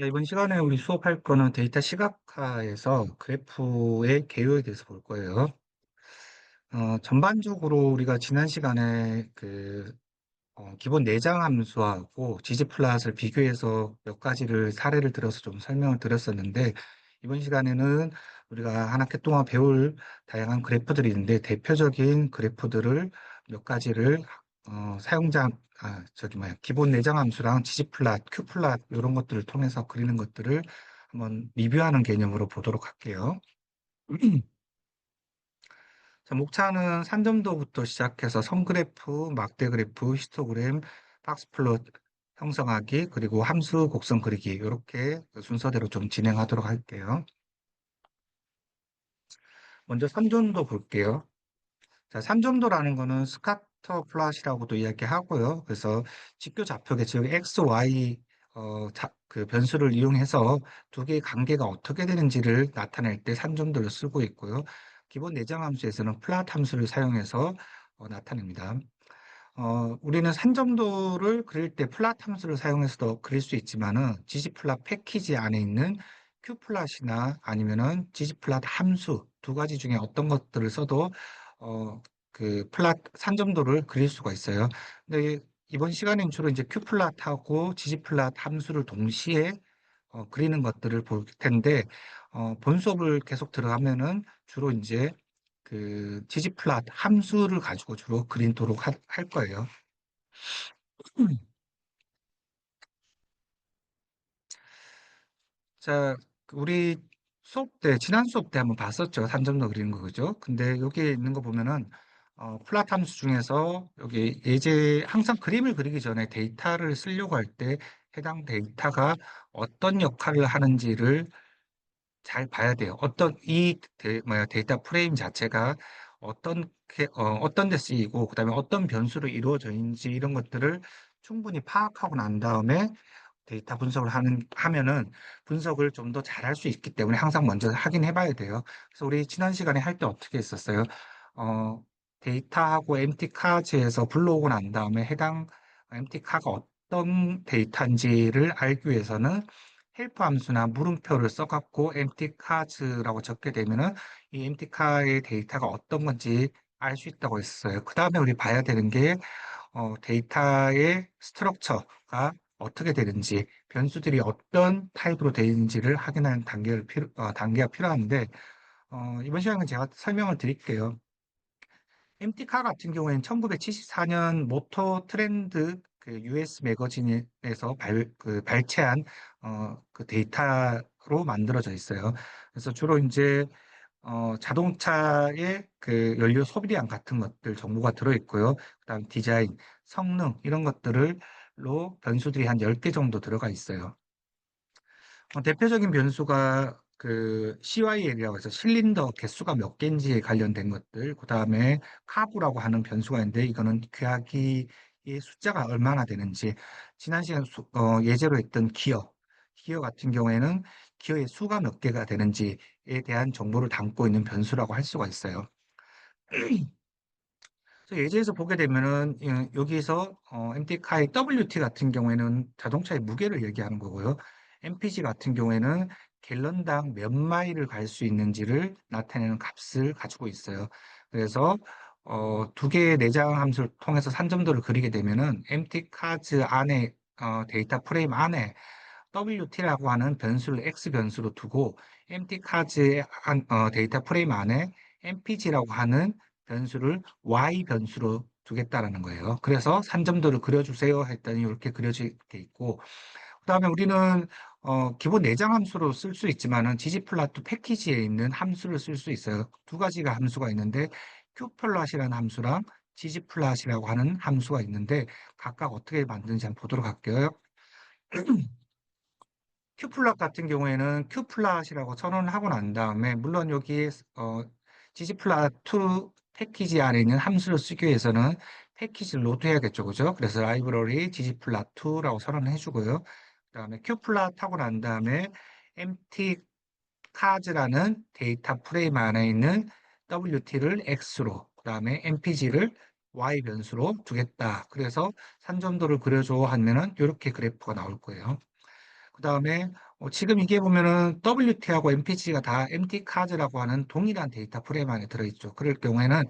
자, 이번 시간에 우리 수업할 거는 데이터 시각화에서 그래프의 개요에 대해서 볼 거예요. 전반적으로 우리가 지난 시간에 기본 내장 함수하고 gg플롯을 비교해서 몇 가지를 사례를 들어서 좀 설명을 드렸었는데, 이번 시간에는 우리가 한 학기 동안 배울 다양한 그래프들이 있는데, 대표적인 그래프들을 몇 가지를 사용자, 기본 내장 함수랑 gg플롯, q플롯 이런 것들을 통해서 그리는 것들을 한번 리뷰하는 개념으로 보도록 할게요. 자, 목차는 산점도부터 시작해서 선그래프, 막대그래프, 히스토그램, 박스플롯 형성하기, 그리고 함수 곡선 그리기 이렇게 순서대로 좀 진행하도록 할게요. 먼저 산점도 볼게요. 자, 산점도라는 거는 스카터 플롯이라고도 이야기하고요. 그래서 직교 좌표계 즉 x, y 그 변수를 이용해서 두 개의 관계가 어떻게 되는지를 나타낼 때 산점도를 쓰고 있고요. 기본 내장 함수에서는 플롯 함수를 사용해서 나타냅니다. 우리는 산점도를 그릴 때 플롯 함수를 사용해서도 그릴 수 있지만은 ggplot 패키지 안에 있는 qplot이나 아니면은 ggplot 함수 두 가지 중에 어떤 것들을 써도 어, 그 플롯 산점도를 그릴 수가 있어요. 근데 이번 시간에는 주로 이제 qplot하고 ggplot 함수를 동시에 그리는 것들을 볼 텐데 본 수업을 계속 들어가면은 주로 이제 그 ggplot 함수를 가지고 주로 그리도록 할 거예요. 자, 우리 수업 때, 지난 수업 때 한번 봤었죠. 산점도 그리는 거, 그죠? 근데 여기 있는 거 보면은, 플랫 함수 중에서 여기 항상 그림을 그리기 전에 데이터를 쓰려고 할 때 해당 데이터가 어떤 역할을 하는지를 잘 봐야 돼요. 데이터 프레임 자체가 어떤 데 쓰이고, 그다음에 어떤 변수로 이루어져 있는지 이런 것들을 충분히 파악하고 난 다음에 데이터 분석을 하면은 분석을 좀 더 잘할 수 있기 때문에 항상 먼저 확인해 봐야 돼요. 그래서 우리 지난 시간에 할 때 어떻게 했었어요? 어, 데이터하고 empty cars에서 불러오고 난 다음에 해당 empty car가 어떤 데이터인지를 알기 위해서는 헬프 함수나 물음표를 써갖고 empty cars라고 적게 되면은 이 empty car의 데이터가 어떤 건지 알 수 있다고 했어요. 그 다음에 우리 봐야 되는 게 데이터의 스트럭처가 어떻게 되는지, 변수들이 어떤 타입으로 되는지를 확인하는 단계가 필요한데, 이번 시간에 제가 설명을 드릴게요. MT카 같은 경우에는 1974년 모터 트렌드 그 US 매거진에서 발췌한 그 데이터로 만들어져 있어요. 그래서 주로 이제 자동차의 그 연료 소비량 같은 것들 정보가 들어있고요. 그다음 디자인, 성능 이런 것들로 변수들이 한 10개 정도 들어가 있어요. 대표적인 변수가 그 CYL이라고 해서 실린더 개수가 몇 개인지에 관련된 것들, 그다음에 카브라고 하는 변수가 있는데 이거는 귀하기의 숫자가 얼마나 되는지, 지난 시간 예제로 했던 기어 같은 경우에는 기어의 수가 몇 개가 되는지에 대한 정보를 담고 있는 변수라고 할 수가 있어요. 그래서 예제에서 보게 되면은 여기서 MT카의 WT 같은 경우에는 자동차의 무게를 얘기하는 거고요. MPG 같은 경우에는 갤런당 몇 마일을 갈 수 있는지를 나타내는 값을 가지고 있어요. 그래서 두 개의 내장 함수를 통해서 산점도를 그리게 되면은 MT카즈 안에 데이터 프레임 안에 WT라고 하는 변수를 X 변수로 두고 MT카즈의 데이터 프레임 안에 MPG라고 하는 변수를 Y 변수로 두겠다라는 거예요. 그래서 산점도를 그려주세요 했더니 이렇게 그려지게 있고, 그다음에 우리는 기본 내장 함수로 쓸 수 있지만은 ggplot 패키지에 있는 함수를 쓸 수 있어요. 두 가지가 함수가 있는데 qplot이라는 함수랑 ggplot이라고 하는 함수가 있는데 각각 어떻게 만드는지 한번 보도록 할게요. 큐플럿 같은 경우에는 큐플럿이라고 선언을 하고 난 다음에 물론 여기 ggplot2 패키지 안에 있는 함수를 쓰기 위해서는 패키지를 로드해야겠죠, 그죠? 그래서 라이브러리 ggplot2라고 선언을 해주고요. 그다음에 큐플럿 하고 난 다음에 empty cars라는 데이터 프레임 안에 있는 wt를 x로, 그다음에 mpg를 y 변수로 두겠다. 그래서 산점도를 그려줘 하면은 이렇게 그래프가 나올 거예요. 그다음에 지금 이게 보면은 WT하고 MPG가 다 MT 카드라고 하는 동일한 데이터 프레임 안에 들어있죠. 그럴 경우에는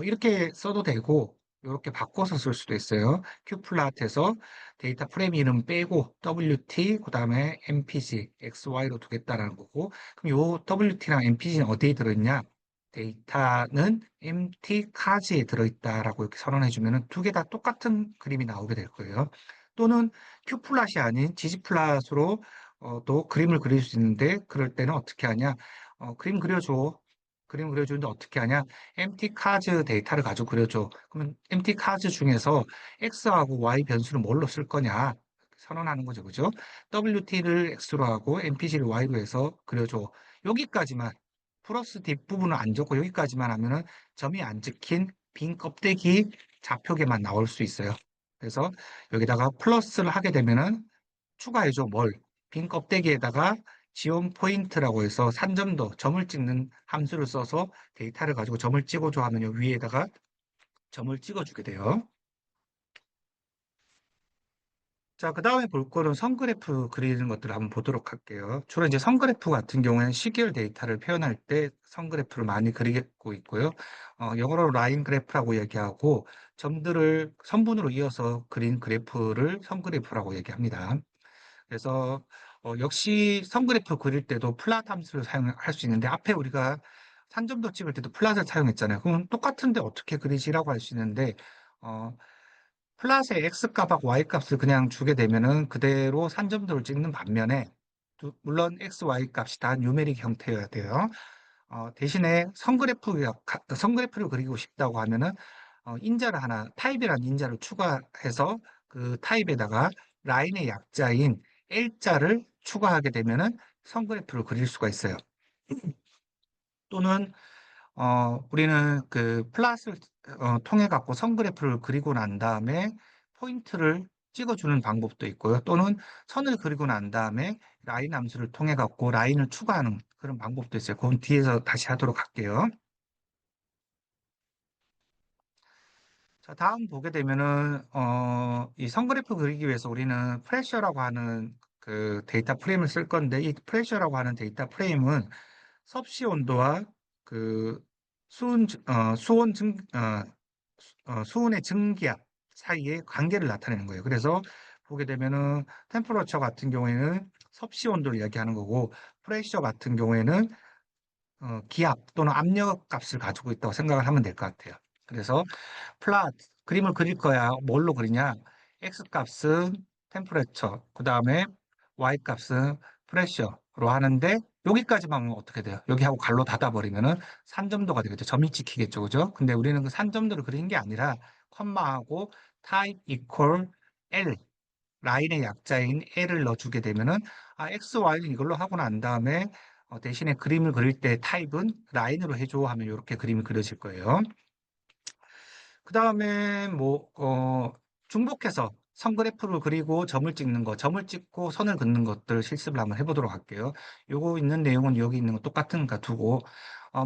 이렇게 써도 되고 이렇게 바꿔서 쓸 수도 있어요. Q플랫에서 데이터 프레임 이름 빼고 WT 그다음에 MPG XY로 두겠다라는 거고 그럼 요 WT랑 MPG는 어디에 들어있냐? 데이터는 MT 카드에 들어있다라고 이렇게 선언해 주면은 두 개 다 똑같은 그림이 나오게 될 거예요. 또는 Q플랫이 아닌 지지플랫으로 또 그림을 그릴 수 있는데 그럴 때는 어떻게 하냐? 그림 그려줘. 그림 그려주는데 어떻게 하냐? MT 카드 데이터를 가지고 그려줘. 그러면 MT 카드 중에서 X하고 Y 변수를 뭘로 쓸 거냐? 선언하는 거죠. 그죠? WT를 X로 하고 MPG를 Y로 해서 그려줘. 여기까지만 플러스 뒷부분은 안 적고 여기까지만 하면은 점이 안 찍힌 빈 껍데기 좌표계만 나올 수 있어요. 그래서 여기다가 플러스를 하게 되면은 추가해줘 뭘? 빈 껍데기에다가 지원 포인트라고 해서 산점도 점을 찍는 함수를 써서 데이터를 가지고 점을 찍어줘 하면 요 위에다가 점을 찍어주게 돼요. 자, 그 다음에 볼 거는 선그래프 그리는 것들을 한번 보도록 할게요. 주로 이제 선그래프 같은 경우에는 시계열 데이터를 표현할 때 선그래프를 많이 그리고 있고요. 영어로 라인 그래프라고 얘기하고 점들을 선분으로 이어서 그린 그래프를 선그래프라고 얘기합니다. 그래서 역시 선그래프 그릴 때도 플랫 함수를 사용할 수 있는데 앞에 우리가 산점도 찍을 때도 플랫을 사용했잖아요. 그럼 똑같은데 어떻게 그리시라고 할 수 있는데 어, 플랫의 x값하고 y값을 그냥 주게 되면은 그대로 산점도를 찍는 반면에 물론 x, y 값이 다 뉴메릭 형태여야 돼요. 대신에 선그래프를 그리고 싶다고 하면은 인자를 하나 타입이라는 인자를 추가해서 그 타입에다가 라인의 약자인 L자를 추가하게 되면은 선그래프를 그릴 수가 있어요. 또는 우리는 그 플랫을 통해 갖고 선그래프를 그리고 난 다음에 포인트를 찍어주는 방법도 있고요. 또는 선을 그리고 난 다음에 라인 함수를 통해 갖고 라인을 추가하는 그런 방법도 있어요. 그건 뒤에서 다시 하도록 할게요. 자, 다음 보게 되면은 이 선그래프 그리기 위해서 우리는 프레셔라고 하는 그 데이터 프레임을 쓸 건데 이 프레셔라고 하는 데이터 프레임은 섭씨 온도와 그 수온의 증기압 사이의 관계를 나타내는 거예요. 그래서 보게 되면은 템퍼러처 같은 경우에는 섭씨 온도를 이야기하는 거고 프레셔 같은 경우에는 기압 또는 압력 값을 가지고 있다고 생각을 하면 될 것 같아요. 그래서 플랫 그림을 그릴 거야. 뭘로 그리냐? X 값은 템퍼레처, 그 다음에 Y 값은 프레셔로 하는데 여기까지만 하면 어떻게 돼요? 여기하고 갈로 닫아버리면은 산점도가 되겠죠. 점이 찍히겠죠, 그죠? 근데 우리는 그 산점도를 그리는 게 아니라 컴마하고 type equal L 라인의 약자인 L을 넣어주게 되면은 X, Y는 이걸로 하고 난 다음에 대신에 그림을 그릴 때 타입은 라인으로 해줘 하면 이렇게 그림이 그려질 거예요. 그 다음에 중복해서 선 그래프를 그리고 점을 찍는 거, 점을 찍고 선을 긋는 것들 실습을 한번 해보도록 할게요. 요거 있는 내용은 여기 있는 거 똑같으니까 두고,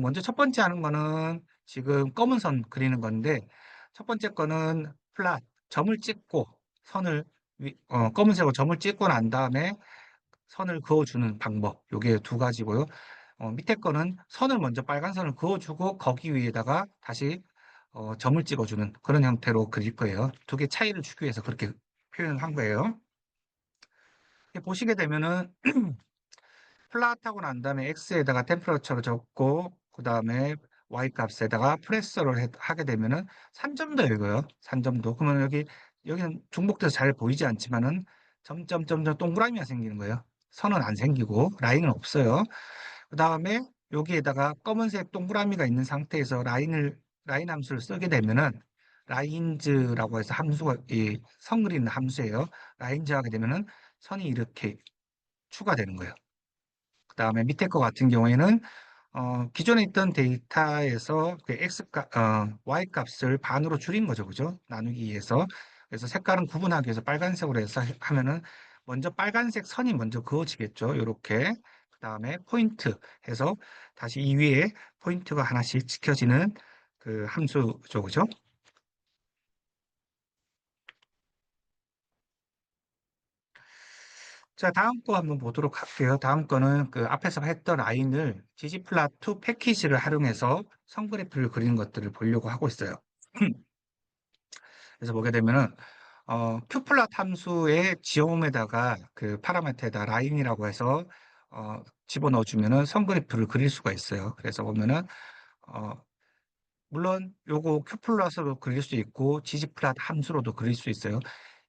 먼저 첫 번째 하는 거는 지금 검은 선 그리는 건데, 첫 번째 거는 플랫, 점을 찍고 검은색으로 점을 찍고 난 다음에 선을 그어주는 방법. 요게 두 가지고요. 밑에 거는 선을 먼저 빨간 선을 그어주고 거기 위에다가 다시 점을 찍어주는 그런 형태로 그릴 거예요. 두 개 차이를 주기 위해서 그렇게 표현을 한 거예요. 이렇게 보시게 되면은 플랫하고 난 다음에 X에다가 템퍼러처를 적고 그 다음에 Y 값에다가 프레서를 하게 되면은 산점도 읽어요. 산점도. 그러면 여기는 중복돼서 잘 보이지 않지만은 점점점점 동그라미가 생기는 거예요. 선은 안 생기고 라인은 없어요. 그 다음에 여기에다가 검은색 동그라미가 있는 상태에서 라인 함수를 쓰게 되면은 라인즈라고 해서 함수가 선 그리는 함수예요. 라인즈 하게 되면은 선이 이렇게 추가되는 거예요. 그 다음에 밑에 거 같은 경우에는 기존에 있던 데이터에서 그 Y 값을 반으로 줄인 거죠. 그죠? 나누기 위해서. 그래서 색깔은 구분하기 위해서 빨간색으로 해서 하면은 먼저 빨간색 선이 먼저 그어지겠죠. 요렇게. 그 다음에 포인트 해서 다시 이 위에 포인트가 하나씩 지켜지는 그 함수죠. 그죠? 자, 다음 거 한번 보도록 할게요. 다음 거는 그 앞에서 했던 라인을 ggplot2 패키지를 활용해서 선그래프를 그리는 것들을 보려고 하고 있어요. 그래서 보게 되면은 큐플럿 함수의 지옴에다가 그 파라미터에다 라인이라고 해서 집어넣어 주면은 선그래프를 그릴 수가 있어요. 그래서 보면은 어, 물론 요거 큐플러스로 그릴 수 있고 지지플랫 함수로도 그릴 수 있어요.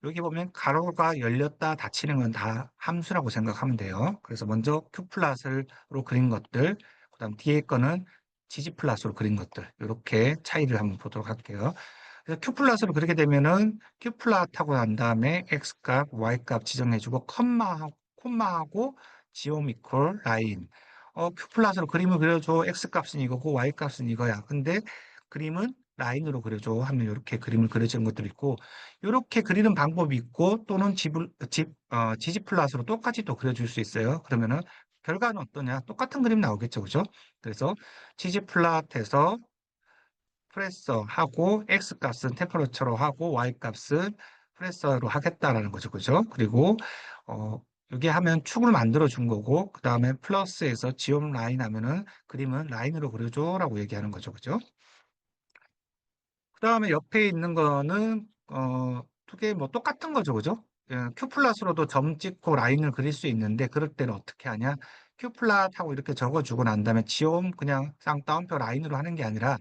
여기 보면 가로가 열렸다 닫히는 건 다 함수라고 생각하면 돼요. 그래서 먼저 큐플러스로 그린 것들, 그다음 뒤에 거는 지지플랫으로 그린 것들 이렇게 차이를 한번 보도록 할게요. 그래서 큐플러스로 그리게 되면은 큐플럿하고 난 다음에 x값, y값 지정해주고 콤마하고 지옴 이퀄 라인. 큐플럿으로 그림을 그려줘. x값은 이거고 y값은 이거야. 근데 그림은 라인으로 그려줘 하면 이렇게 그림을 그려주는 것들이 있고 이렇게 그리는 방법이 있고 또는 지지플랫으로 똑같이 또 그려줄 수 있어요. 그러면은 결과는 어떠냐? 똑같은 그림 나오겠죠, 그죠? 그래서 지지플랫에서 프레서하고 x 값은 템퍼러처로 하고 y 값은 프레서로 하겠다라는 거죠, 그죠? 그리고 이게 하면 축을 만들어 준 거고 그 다음에 플러스에서 지옴 라인 하면은 그림은 라인으로 그려줘라고 얘기하는 거죠, 그죠? 그 다음에 옆에 있는 거는 두 개 뭐 똑같은 거죠, 그죠? 큐 플러스로도 점 찍고 라인을 그릴 수 있는데 그럴 때는 어떻게 하냐? 큐 플랫하고 이렇게 적어주고 난 다음에 지옴 그냥 쌍따옴표 라인으로 하는 게 아니라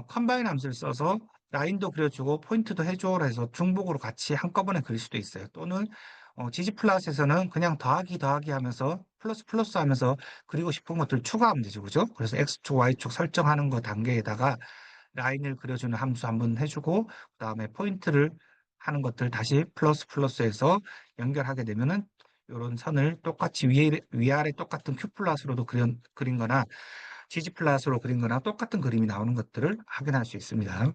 컴바인 함수를 써서 라인도 그려주고 포인트도 해줘 해서 중복으로 같이 한꺼번에 그릴 수도 있어요. 또는 지지 플랫에서는 그냥 더하기 하면서 플러스 플러스 하면서 그리고 싶은 것들 추가하면 되죠, 그죠? 그래서 X축, Y축 설정하는 거 단계에다가 라인을 그려주는 함수 한번 해주고 그다음에 포인트를 하는 것들 다시 플러스 플러스해서 연결하게 되면은 이런 선을 똑같이 위아래 똑같은 큐 플러스로도 그린 거나 지지 플러스로 그린 거나 똑같은 그림이 나오는 것들을 확인할 수 있습니다.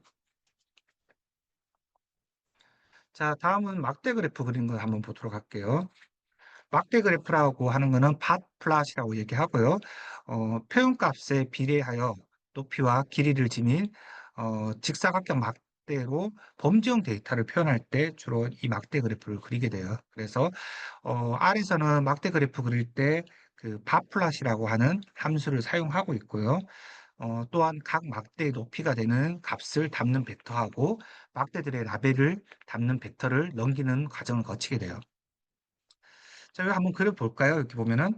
자, 다음은 막대 그래프 그린 거 한번 보도록 할게요. 막대 그래프라고 하는 거는 팟 플랫이라고 얘기하고요. 표현값에 비례하여 높이와 길이를 지닌 직사각형 막대로 범주형 데이터를 표현할 때 주로 이 막대 그래프를 그리게 돼요. 그래서 R에서는 막대 그래프 그릴 때 그 팟플랫이라고 하는 함수를 사용하고 있고요. 또한 각 막대의 높이가 되는 값을 담는 벡터하고 막대들의 라벨을 담는 벡터를 넘기는 과정을 거치게 돼요. 자, 여기 한번 그려 볼까요? 이렇게 보면은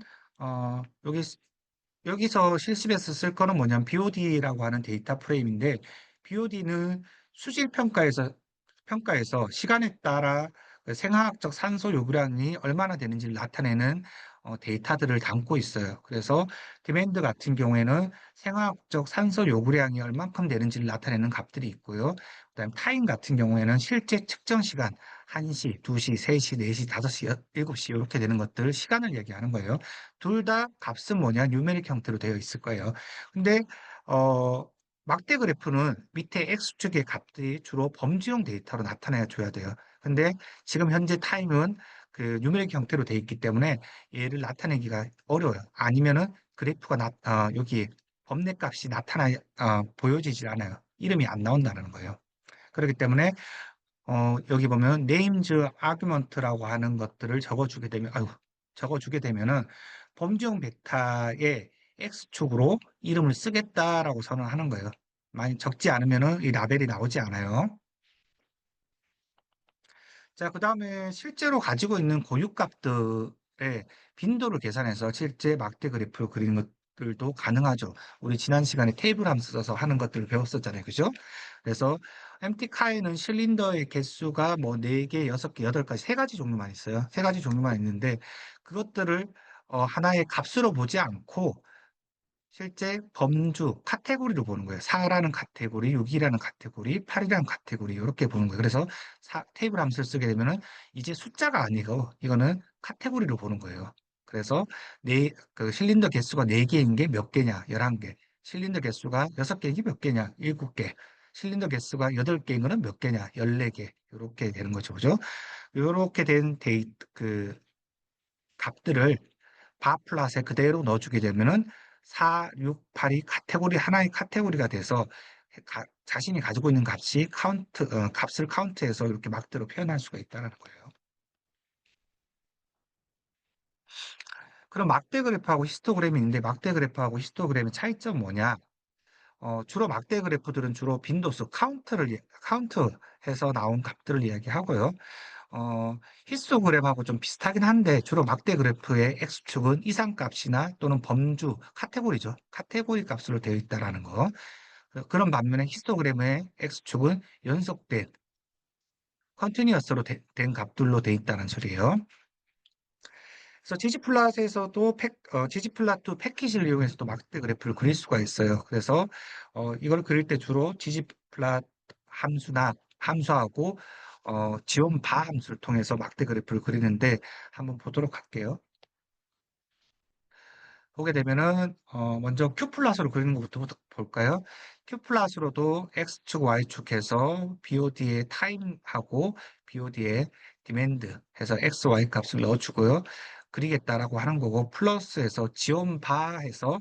여기서 실습에서 쓸 거는 뭐냐면 BOD라고 하는 데이터 프레임인데 BOD는 수질 평가에서 시간에 따라 그 생화학적 산소 요구량이 얼마나 되는지를 나타내는 데이터들을 담고 있어요. 그래서 디맨드 같은 경우에는 생화학적 산소 요구량이 얼만큼 되는지를 나타내는 값들이 있고요. 그다음 타임 같은 경우에는 실제 측정 시간 1시, 2시, 3시, 4시, 5시, 7시 이렇게 되는 것들 시간을 얘기하는 거예요. 둘 다 값은 뭐냐? 뉴메릭 형태로 되어 있을 거예요. 근데 어, 막대 그래프는 밑에 X축의 값들이 주로 범주형 데이터로 나타내 줘야 돼요. 근데 지금 현재 타임은 그 뉴메릭 형태로 되어 있기 때문에 얘를 나타내기가 어려워요. 아니면은 그래프가 여기 범례 값이 보여지질 않아요. 이름이 안 나온다는 거예요. 그렇기 때문에 여기 보면 names argument라고 하는 것들을 적어주게 되면은 범주형 벡터의 x축으로 이름을 쓰겠다라고 선언하는 거예요. 많이 적지 않으면은 이 라벨이 나오지 않아요. 자, 그 다음에 실제로 가지고 있는 고유값들의 빈도를 계산해서 실제 막대 그래프를 그리는 것들도 가능하죠. 우리 지난 시간에 테이블 함수 써서 하는 것들을 배웠었잖아요. 그죠? 그래서 MT 카에는 실린더의 개수가 뭐 4개, 6개, 8가지, 3가지 종류만 있어요. 3가지 종류만 있는데 그것들을 하나의 값으로 보지 않고 실제 범주 카테고리로 보는 거예요. 4라는 카테고리, 6이라는 카테고리, 8이라는 카테고리 이렇게 보는 거예요. 그래서 테이블 함수를 쓰게 되면은 이제 숫자가 아니고 이거는 카테고리로 보는 거예요. 그래서 그 실린더 개수가 4개인 게 몇 개냐? 11개. 실린더 개수가 6개인 게 몇 개냐? 7개. 실린더 개수가 8개인 거는 몇 개냐? 14개. 이렇게 되는 거죠. 그죠? 이렇게 된 그 값들을 바 플러스에 그대로 넣어주게 되면은 4, 6, 8이 하나의 카테고리가 돼서 자신이 가지고 있는 값을 카운트해서 이렇게 막대로 표현할 수가 있다는 거예요. 그럼 막대 그래프하고 히스토그램이 있는데 막대 그래프하고 히스토그램의 차이점 뭐냐? 주로 막대 그래프들은 주로 빈도수 카운트해서 나온 값들을 이야기하고요. 히스토그램하고 좀 비슷하긴 한데 주로 막대 그래프의 X축은 이상값이나 또는 범주, 카테고리죠. 카테고리 값으로 되어 있다라는 거. 그런 반면에 히스토그램의 X축은 연속된, 컨티니어스로 된 값들로 되어 있다는 소리예요. 그래서 지지플랫2 패킷을 이용해서도 막대 그래프를 그릴 수가 있어요. 그래서 이걸 그릴 때 주로 지지플랫 함수하고 지원 바 함수를 통해서 막대 그래프를 그리는데 한번 보도록 할게요. 보게 되면은 먼저 q 플러스로 그리는 것부터 볼까요? q 플러스로도 x축, y축 해서 BOD의 타임하고 BOD의 디맨드 해서 x, y 값을 넣어주고요. 그리겠다라고 하는 거고 플러스해서 지원바 해서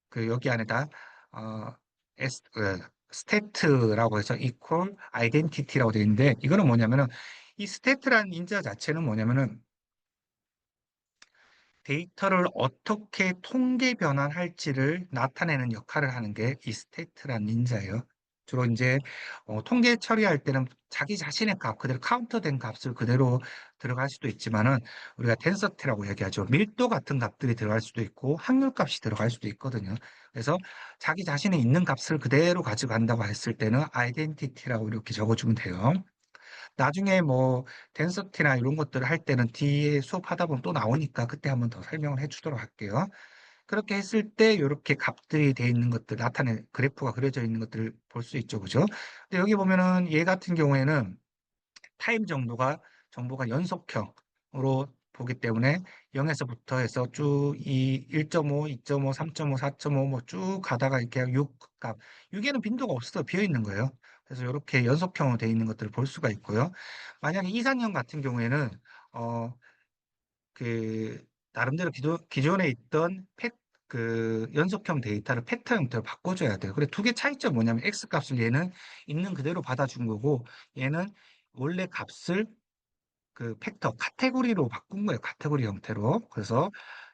그 여기 안에다 어, 스태트라고 해서 equal identity라고 되어 있는데 이거는 뭐냐면은 이 스태트라는 인자 자체는 뭐냐면은 데이터를 어떻게 통계 변환할지를 나타내는 역할을 하는 게 이 스테이트라는 인자예요. 주로 이제 통계 처리할 때는 자기 자신의 값, 그대로 카운터된 값을 그대로 들어갈 수도 있지만은 우리가 덴서티라고 얘기하죠. 밀도 같은 값들이 들어갈 수도 있고 확률 값이 들어갈 수도 있거든요. 그래서 자기 자신이 있는 값을 그대로 가져간다고 했을 때는 아이덴티티라고 이렇게 적어주면 돼요. 나중에 뭐 덴서티나 이런 것들을 할 때는 뒤에 수업하다 보면 또 나오니까 그때 한번 더 설명을 해주도록 할게요. 그렇게 했을 때 이렇게 값들이 돼 있는 것들 나타내 그래프가 그려져 있는 것들을 볼 수 있죠, 그죠? 근데 여기 보면은 얘 같은 경우에는 타임 정보가 연속형으로 보기 때문에 0에서부터 해서 쭉 이 1.5, 2.5, 3.5, 4.5 뭐 쭉 가다가 이렇게 6 값. 6에는 빈도가 없어 비어 있는 거예요. 그래서 이렇게 연속형으로 되어 있는 것들을 볼 수가 있고요. 만약에 이산형 같은 경우에는 어, 그 나름대로 기존에 있던 그 연속형 데이터를 팩터 형태로 바꿔줘야 돼요. 그래 두 개 차이점 뭐냐면 x 값을 얘는 있는 그대로 받아준 거고 얘는 원래 값을 그 팩터 카테고리로 바꾼 거예요. 카테고리 형태로. 그래서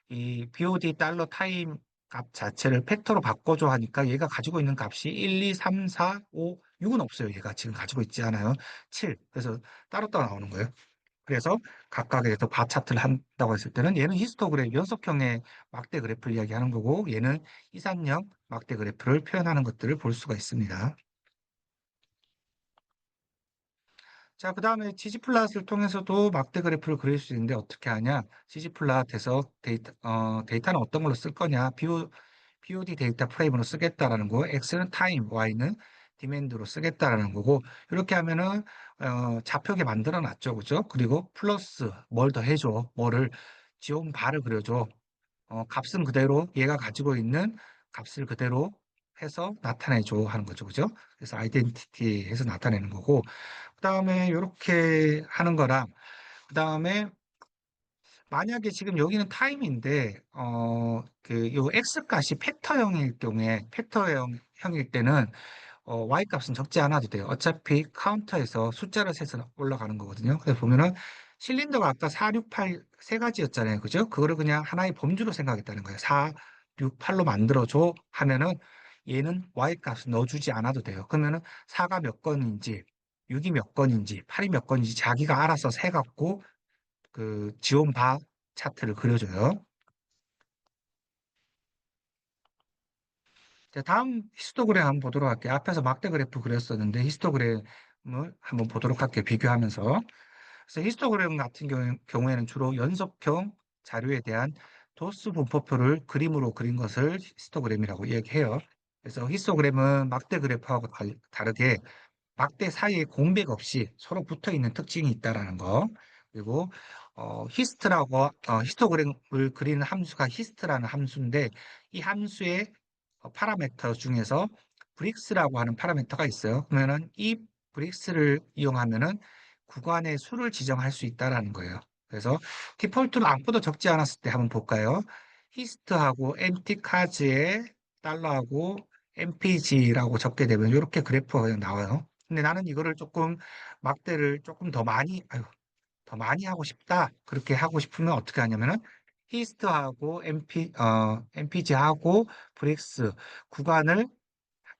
이 BOD 달러 타임 값 자체를 팩터로 바꿔줘 하니까 얘가 가지고 있는 값이 1, 2, 3, 4, 5, 6은 없어요. 얘가 지금 가지고 있지 않아요. 7. 그래서 따로따로 나오는 거예요. 그래서 각각에 대해서 바 차트를 한다고 했을 때는 얘는 히스토그램 연속형의 막대 그래프를 이야기하는 거고 얘는 이산형 막대 그래프를 표현하는 것들을 볼 수가 있습니다. 자, 그 다음에 지지플랫을 통해서도 막대 그래프를 그릴 수 있는데 어떻게 하냐? 지지플랫에서 데이터는 어떤 걸로 쓸 거냐? BOD 데이터 프레임으로 쓰겠다라는 거, X는 타임, Y는 디맨드로 쓰겠다라는 거고, 이렇게 하면은, 좌표계 만들어 놨죠. 그죠? 그리고 플러스, 뭘 더 해줘? 뭐를, 지온 바를 그려줘. 값은 그대로, 얘가 가지고 있는 값을 그대로 해서 나타내줘 하는 거죠. 그죠? 그래서 아이덴티티 해서 나타내는 거고, 그다음에 이렇게 하는 거랑 그다음에 만약에 지금 여기는 타임인데 요 x 값이 팩터형일 때는 y 값은 적지 않아도 돼요. 어차피 카운터에서 숫자를 세서 올라가는 거거든요. 그래서 보면은 실린더가 아까 4, 6, 8 세 가지였잖아요. 그죠? 그거를 그냥 하나의 범주로 생각했다는 거예요. 4, 6, 8로 만들어줘 하면은 얘는 y 값을 넣어주지 않아도 돼요. 그러면은 4가 몇 건인지 6이 몇 건인지 8이 몇 건인지 자기가 알아서 세갖고 그 지원 바 차트를 그려줘요. 자, 다음 히스토그램 한번 보도록 할게요. 앞에서 막대 그래프 그렸었는데 히스토그램을 한번 보도록 할게요. 비교하면서. 그래서 히스토그램 같은 경우에는 주로 연속형 자료에 대한 도수 분포표를 그림으로 그린 것을 히스토그램이라고 이야기해요. 그래서 히스토그램은 막대 그래프하고 다르게 막대 사이에 공백 없이 서로 붙어 있는 특징이 있다라는 거. 그리고 히스토그램을 그리는 함수가 히스트라는 함수인데 이 함수의 파라미터 중에서 브릭스라고 하는 파라미터가 있어요. 그러면은 이 브릭스를 이용하면은 구간의 수를 지정할 수 있다라는 거예요. 그래서 디폴트로 아무것도 적지 않았을 때 한번 볼까요? 히스트하고 엠티카즈에 달러하고 mpg라고 적게 되면 이렇게 그래프가 그냥 나와요. 근데 나는 이거를 조금 막대를 조금 더 많이 하고 싶다. 그렇게 하고 싶으면 어떻게 하냐면은 히스트하고 MPG하고 브릭스 구간을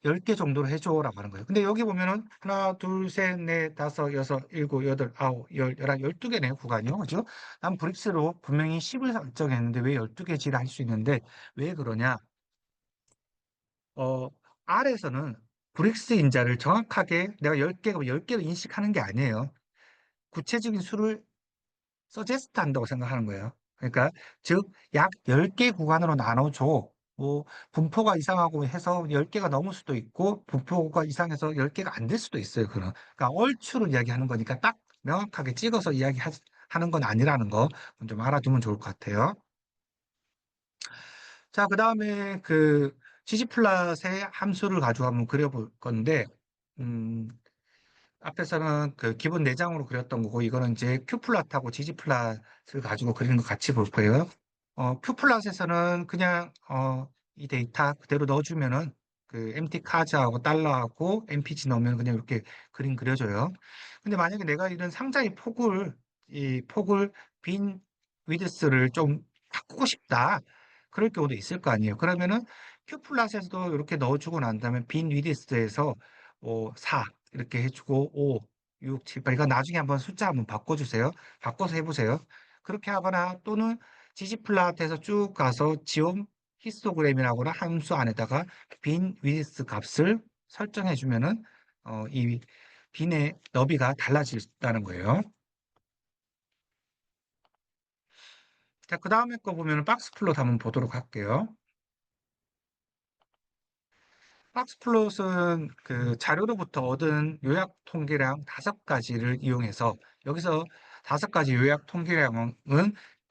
10개 정도로 해줘라고 하는 거예요. 근데 여기 보면은 하나, 둘, 셋, 넷, 다섯, 여섯, 일곱, 여덟, 아홉, 열, 열한, 12개네요, 구간이요. 그죠? 난 브릭스로 분명히 10을 설정했는데 왜 12개지를 할 수 있는데 왜 그러냐? 어, R에서는 브릭스 인자를 정확하게 내가 10개가 10개로 인식하는 게 아니에요. 구체적인 수를 서제스트 한다고 생각하는 거예요. 그러니까 즉 약 10개 구간으로 나눠줘. 뭐 분포가 이상하고 해서 10개가 넘을 수도 있고 분포가 이상해서 10개가 안 될 수도 있어요. 그러니까 얼추를 이야기하는 거니까 딱 명확하게 찍어서 이야기하는 건 아니라는 거 좀 알아두면 좋을 것 같아요. 자, 그다음에 그 gg플랫의 함수를 가지고 한번 그려볼 건데 음, 앞에서는 그 기본 내장으로 그렸던 거고, 이거는 이제 큐플랫하고 지지플랫을 가지고 그리는 거 같이 볼 거예요. 큐플랫에서는 그냥, 이 데이터 그대로 넣어주면은 그 MT 카즈하고 달러하고 MPG 넣으면 그냥 이렇게 그림 그려져요. 근데 만약에 내가 이런 상자의 이 폭을 빈 위드스를 좀 바꾸고 싶다. 그럴 경우도 있을 거 아니에요. 그러면은 큐플랫에서도 이렇게 넣어주고 난 다음에 빈 위드스에서 4, 이렇게 해주고 5, 6, 7, 8 이거 나중에 한번 숫자 한번 바꿔주세요. 바꿔서 해보세요. 그렇게 하거나 또는 지지플랫에서 쭉 가서 지옴 히스토그램이라거나 함수 안에다가 빈 위드스 값을 설정해 주면은 이 빈의 너비가 달라진다는 거예요. 자, 그 다음에 거 보면은 박스 플롯 한번 보도록 할게요. 박스플롯은 그 자료로부터 얻은 요약 통계량 5가지를 이용해서 여기서 5가지 요약 통계량은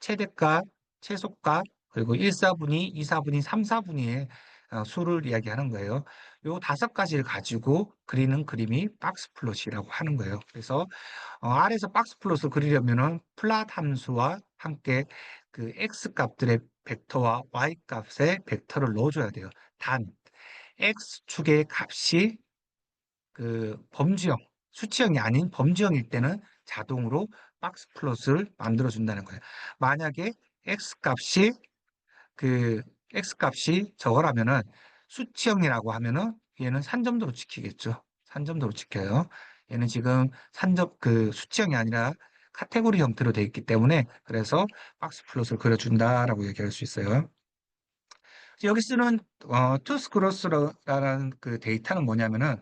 최대값, 최소값, 그리고 1사분위, 2사분위, 3사분위의 수를 이야기하는 거예요. 요 5가지를 가지고 그리는 그림이 박스플롯이라고 하는 거예요. 그래서 R에서 박스플롯을 그리려면은 플랫 함수와 함께 그 X 값들의 벡터와 Y 값의 벡터를 넣어줘야 돼요. 단 X축의 값이 그 범주형, 수치형이 아닌 범주형일 때는 자동으로 박스 플롯을 만들어 준다는 거예요. 만약에 X값이 그 X값이 저거라면은 수치형이라고 하면은 얘는 산점도로 지키겠죠. 산점도로 지켜요. 얘는 지금 그 수치형이 아니라 카테고리 형태로 되어 있기 때문에 그래서 박스 플롯을 그려준다라고 얘기할 수 있어요. 여기 쓰는 투스크로스라는 그 데이터는 뭐냐면은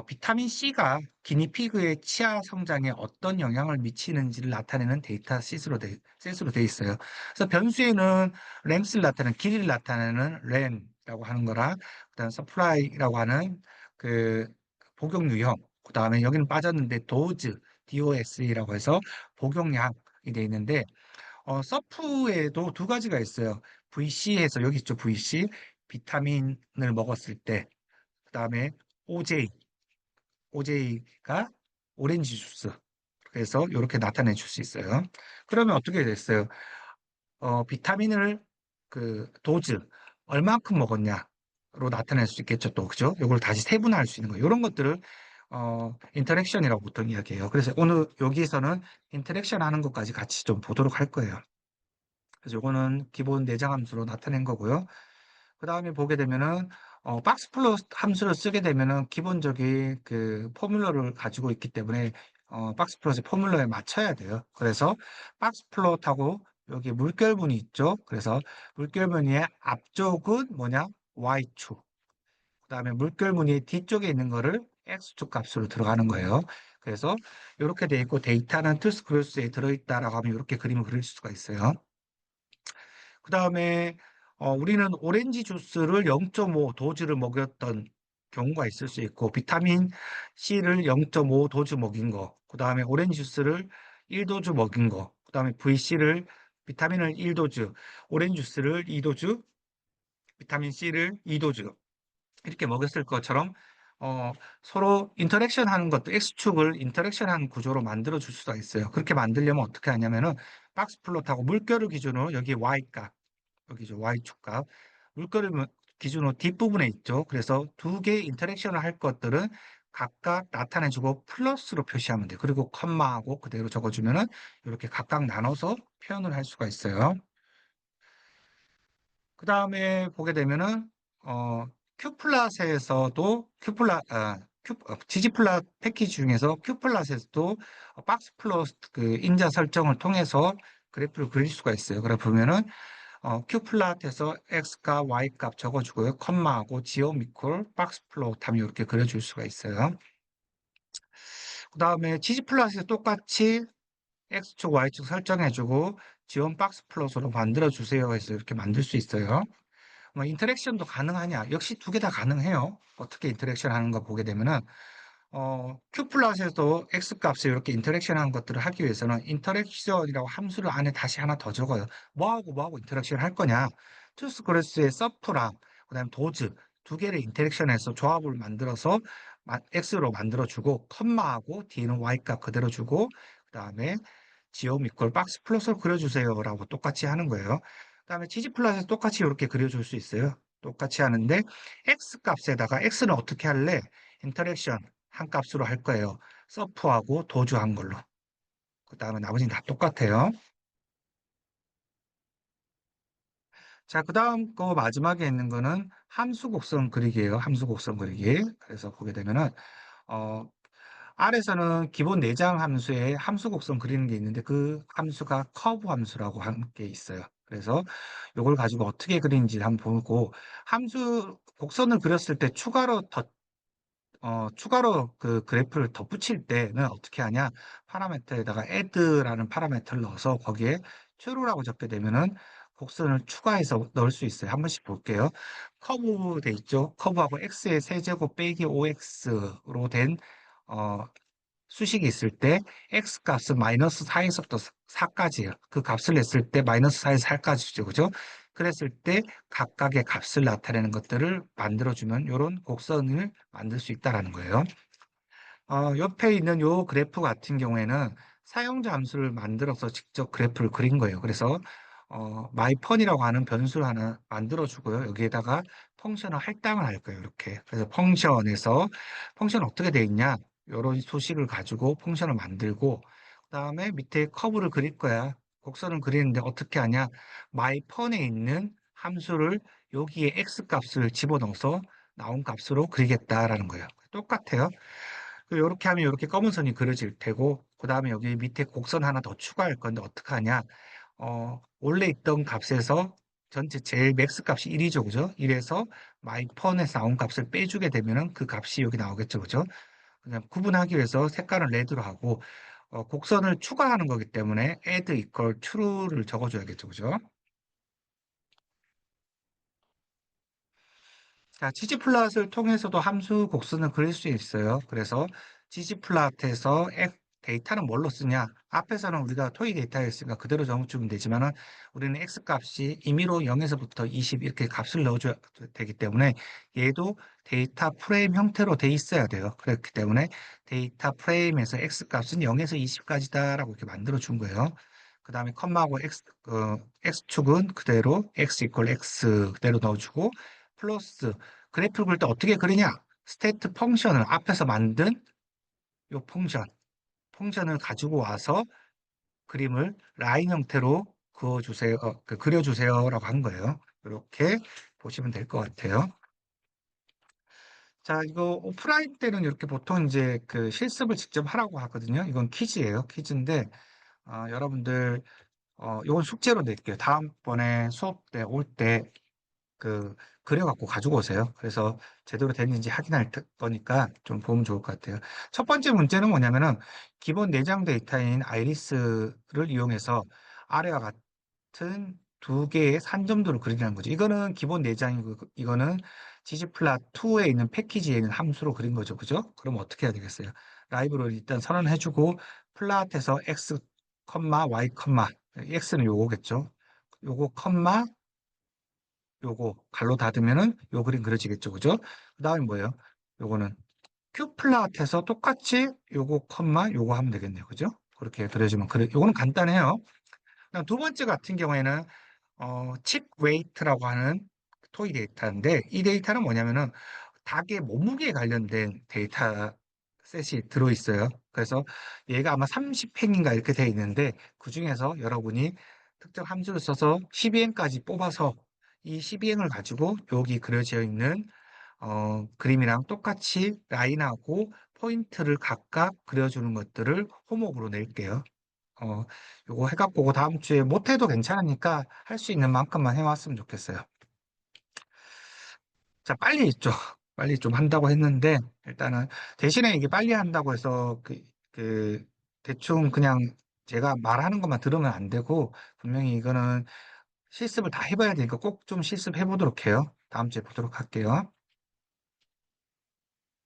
비타민 C가 기니피그의 치아 성장에 어떤 영향을 미치는지를 나타내는 데이터 셋으로 돼 있어요. 그래서 변수에는 램스를 나타내는 길이를 나타내는 램이라고 하는 거랑 그다음 서프라이라고 하는 그 복용 유형, 그다음에 여기는 빠졌는데 DOS라고 해서 복용량이 돼 있는데 서프에도 두 가지가 있어요. VC에서 여기 있죠, VC. 비타민을 먹었을 때, 그다음에 OJ가 오렌지 주스. 그래서 이렇게 나타내 줄 수 있어요. 그러면 어떻게 됐어요? 비타민을 그 도즈 얼마큼 먹었냐로 나타낼 수 있겠죠, 또 그죠? 이걸 다시 세분화할 수 있는 거예요. 이런 것들을 인터랙션이라고 보통 이야기해요. 그래서 오늘 여기에서는 인터랙션 하는 것까지 같이 좀 보도록 할 거예요. 그래서 요거는 기본 내장 함수로 나타낸 거고요. 그 다음에 보게 되면은 박스 플롯 함수를 쓰게 되면은 기본적인 그 포뮬러를 가지고 있기 때문에 박스 플롯의 포뮬러에 맞춰야 돼요. 그래서 박스 플롯하고 여기 물결무늬 있죠. 그래서 물결무늬의 앞쪽은 뭐냐? Y축. 그다음에 물결무늬의 뒤쪽에 있는 거를 X축 값으로 들어가는 거예요. 그래서 이렇게 돼 있고 데이터는 투스크로스에 들어있다라고 하면 이렇게 그림을 그릴 수가 있어요. 그 다음에 우리는 오렌지 주스를 0.5 도즈를 먹였던 경우가 있을 수 있고 비타민 C를 0.5 도즈 먹인 거, 그 다음에 오렌지 주스를 1도즈 먹인 거, 그 다음에 VC를 비타민을 1도즈, 오렌지 주스를 2도즈, 비타민 C를 2도즈 이렇게 먹였을 것처럼 어, 서로 인터랙션 하는 것도 X축을 인터랙션 하는 구조로 만들어 줄 수가 있어요. 그렇게 만들려면 어떻게 하냐면은 박스 플롯하고 물결을 기준으로 여기 Y값 여기죠. Y축값. 물결을 기준으로 뒷부분에 있죠. 그래서 두 개의 인터랙션을 할 것들은 각각 나타내주고 플러스로 표시하면 돼요. 그리고 컴마하고 그대로 적어주면은 이렇게 각각 나눠서 표현을 할 수가 있어요. 그 다음에 보게 되면은, 큐플랫에서도, 지지플랫 패키지 중에서 큐플랫에서도 박스 플러스 그 인자 설정을 통해서 그래프를 그릴 수가 있어요. 그래 보면은, 큐플랫에서 X값, Y값 적어주고요. 컴마하고 지오미콜, 박스 플롯 하면 이렇게 그려줄 수가 있어요. 그 다음에 지지플랫에서 똑같이 X축, Y축 설정해주고 지원 박스 플롯으로 만들어주세요 해서 이렇게 만들 수 있어요. 뭐 인터랙션도 가능하냐? 역시 두 개 다 가능해요. 어떻게 인터랙션 하는 거 보게 되면은 Q 플러스에도 X 값을 이렇게 인터랙션 하는 것들을 하기 위해서는 인터랙션이라고 함수를 안에 다시 하나 더 적어요. 뭐하고 인터랙션 할 거냐? 투스그레스의 서프랑 그다음에 도즈 두 개를 인터랙션해서 조합을 만들어서 X로 만들어주고 컴마하고 D는 Y 값 그대로 주고 그다음에 지오 미콜 박스 플롯으로 그려주세요라고 똑같이 하는 거예요. 그다음에 지지 플롯에서 똑같이 이렇게 그려줄 수 있어요. 똑같이 하는데 X 값에다가 X는 어떻게 할래? 인터랙션 한 값으로 할 거예요. 서프하고 도주한 걸로. 그다음에 나머지는 다 똑같아요. 자, 그다음 거 마지막에 있는 거는 함수 곡선 그리기예요. 함수 곡선 그리기. 그래서 보게 되면은 어, R에서는 기본 내장 함수에 함수 곡선 그리는 게 있는데 그 함수가 커브 함수라고 한 게 있어요. 그래서 이걸 가지고 어떻게 그리는지 한번 보고 함수 곡선을 그렸을 때 추가로 그 그래프를 덧붙일 때는 어떻게 하냐? 파라미터에다가 add라는 파라미터를 넣어서 거기에 true라고 적게 되면은 곡선을 추가해서 넣을 수 있어요. 한 번씩 볼게요. 커브 돼 있죠? 커브하고 x의 세제곱 빼기 5x로 된 어, 수식이 있을 때 x 값은 마이너스 4에서부터 4까지예요. 그 값을 냈을 때 마이너스 4에서 4까지죠. 그죠? 그랬을 때 각각의 값을 나타내는 것들을 만들어주면 이런 곡선을 만들 수 있다라는 거예요. 옆에 있는 요 그래프 같은 경우에는 사용자 함수를 만들어서 직접 그래프를 그린 거예요. 그래서 myfun이라고 하는 변수를 하나 만들어 주고요. 여기에다가 펑션을 할당을 할 거예요. 이렇게. 그래서 펑션 어떻게 돼 있냐? 이런 소식을 가지고 펑션을 만들고 그다음에 밑에 커브를 그릴 거야. 곡선을 그리는데 어떻게 하냐? myfun에 있는 함수를 여기에 x 값을 집어넣어서 나온 값으로 그리겠다라는 거예요. 똑같아요. 이렇게 하면 이렇게 검은 선이 그려질 테고, 그 다음에 여기 밑에 곡선 하나 더 추가할 건데 어떻게 하냐? 원래 있던 값에서 전체 제일 맥스 값이 1이죠, 그죠? 1에서 마이펀에서 나온 값을 빼주게 되면은 그 값이 여기 나오겠죠, 그죠? 그냥 구분하기 위해서 색깔은 레드로 하고, 곡선을 추가하는 거기 때문에 add equal true를 적어줘야겠죠, 그죠? 자, 지지플랫을 통해서도 함수 곡선을 그릴 수 있어요. 그래서 지지플랫에서 데이터는 뭘로 쓰냐? 앞에서는 우리가 토이 데이터였으니까 그대로 적어주면 되지만은 우리는 x 값이 임의로 0에서부터 20 이렇게 값을 넣어줘야 되기 때문에 얘도 데이터 프레임 형태로 돼 있어야 돼요. 그렇기 때문에 데이터 프레임에서 x 값은 0에서 20까지다라고 이렇게 만들어 준 거예요. 그 다음에 컴마하고 x축은 그대로 x 이퀄 x 그대로 넣어주고 플러스 그래프를 그릴 때 어떻게 그리냐? 스테이트 펑션을 앞에서 만든 요 펑션을 가지고 와서 그림을 라인 형태로 그어주세요, 그려주세요라고 한 거예요. 이렇게 보시면 될 것 같아요. 자, 이거 오프라인 때는 이렇게 보통 이제 그 실습을 직접 하라고 하거든요. 이건 퀴즈예요. 퀴즈인데, 여러분들, 이건 숙제로 낼게요. 다음번에 수업 때 올 때 그 그려갖고 가지고 오세요. 그래서 제대로 됐는지 확인할 거니까 좀 보면 좋을 것 같아요. 첫 번째 문제는 뭐냐면은 기본 내장 데이터인 아이리스를 이용해서 아래와 같은 두 개의 산점도를 그리라는 거죠. 이거는 기본 내장이고 이거는 지지플랫2에 있는 패키지에 있는 함수로 그린 거죠. 그죠? 그럼 어떻게 해야 되겠어요? 라이브러리 일단 선언해주고 플랫에서 x, y, x는 요거겠죠. 요거 컴마 요거 갈로 닫으면은 요 그림 그려지겠죠. 그죠? 그 다음에 뭐예요? 요거는 q 플랫에서 똑같이 요거 요거 하면 되겠네요. 그죠? 그렇게 그려주면 그래 요거는 간단해요. 그다음 두 번째 같은 경우에는 칩 웨이트라고 하는 토이 데이터인데 이 데이터는 뭐냐면은 닭의 몸무게에 관련된 데이터 셋이 들어있어요. 그래서 얘가 아마 30행인가 이렇게 돼 있는데 그 중에서 여러분이 특정 함수를 써서 12행까지 뽑아서 이 12행을 가지고 여기 그려져 있는 그림이랑 똑같이 라인하고 포인트를 각각 그려주는 것들을 호목으로 낼게요. 어, 요거 해갖고 그 다음 주에 못해도 괜찮으니까 할 수 있는 만큼만 해왔으면 좋겠어요. 자, 빨리 했죠. 빨리 좀 한다고 했는데, 일단은, 대신에 이게 빨리 한다고 해서, 대충 그냥 제가 말하는 것만 들으면 안 되고, 분명히 이거는 실습을 다 해봐야 되니까 꼭 좀 실습해 보도록 해요. 다음 주에 보도록 할게요.